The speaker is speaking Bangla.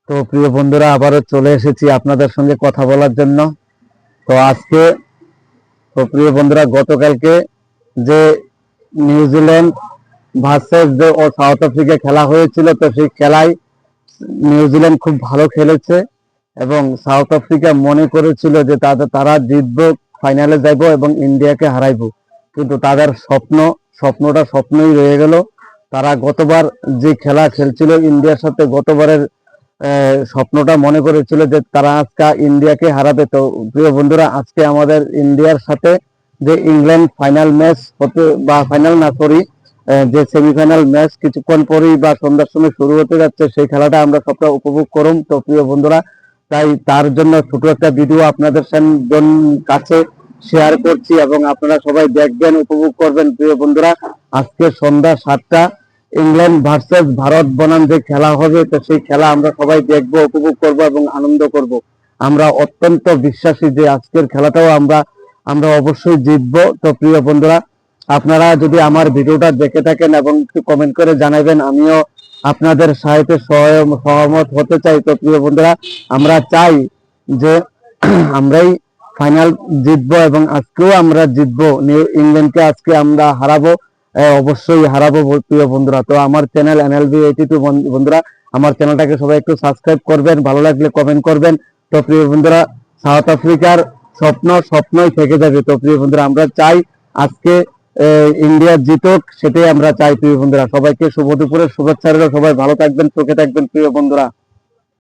তো প্রিয় বন্ধুরা, আবারও চলে এসেছি আপনাদের সঙ্গে কথা বলার জন্য। তো আজকে তো প্রিয় বন্ধুরা, গতকালকে যে নিউজিল্যান্ড ভার্সেস যে সাউথ আফ্রিকা খেলা হয়েছিল, তো সেই খেলায় নিউজিল্যান্ড খুব ভালো খেলেছে এবং সাউথ আফ্রিকা মনে করেছিল যে তারা জিতবো, ফাইনালে যাইবো এবং ইন্ডিয়াকে হারাইবো। কিন্তু তাদের স্বপ্নটা স্বপ্নই রয়ে গেল। তারা গতবার যে খেলা খেলছিল ইন্ডিয়ার সাথে, গতবারের স্বপ্নটা মনে করেছিল যে তারা আজকে ইন্ডিয়াকে হারাবে। তো প্রিয় বন্ধুরা, আজকে আমাদের ইন্ডিয়ার সাথে যে ইংল্যান্ড ফাইনাল ম্যাচ হতে, বা ফাইনাল না সরি, যে সেমিফাইনাল ম্যাচ কিছুক্ষণ পরেই বা সন্ধ্যার সময় শুরু হতে যাচ্ছে, সেই খেলাটা আমরা সবটা উপভোগ করুম। তো প্রিয় বন্ধুরা, তাই তার জন্য ছোট একটা ভিডিও আপনাদের কাছে শেয়ার করছি এবং আপনারা সবাই দেখবেন, উপভোগ করবেন। প্রিয় বন্ধুরা, আজকে সন্ধ্যা 7টা ইংল্যান্ড ভার্সেস ভারত বনাম যে খেলা হবে, তো সেই খেলা আমরা সবাই দেখব, উপভোগ করব এবং আনন্দ করব। আমরা অত্যন্ত বিশ্বাসী যে আজকের খেলাটাও আমরা অবশ্যই জিতবো। তো প্রিয় বন্ধুরা, আপনারা যদি আমার ভিডিওটা দেখে থাকেন এবং একটু কমেন্ট করে জানাবেন, আমিও আপনাদের সাথে সহমত হতে চাই। তো প্রিয় বন্ধুরা, আমরা চাই যে আমরাই ফাইনাল জিতবো এবং আজকেও আমরা জিতবো, ইংল্যান্ডকে আজকে আমরা হারাবো, অবশ্যই হারাবো প্রিয় বন্ধুরা। তো আমার চ্যানেল NLB82 বন্ধুরা, আমার চ্যানেলটাকে সবাই একটু সাবস্ক্রাইব করবেন, ভালো লাগলে কমেন্ট করবেন। তো প্রিয় বন্ধুরা, সাউথ আফ্রিকার স্বপ্নই থেকে যাবে। তো প্রিয় বন্ধুরা, আমরা চাই আজকে ইন্ডিয়া জিতুক, সেটাই আমরা চাই। প্রিয় বন্ধুরা, সবাইকে শুভ দুপুরের শুভেচ্ছা রইল। সবাই ভালো থাকবেন, সুখে থাকবেন প্রিয় বন্ধুরা।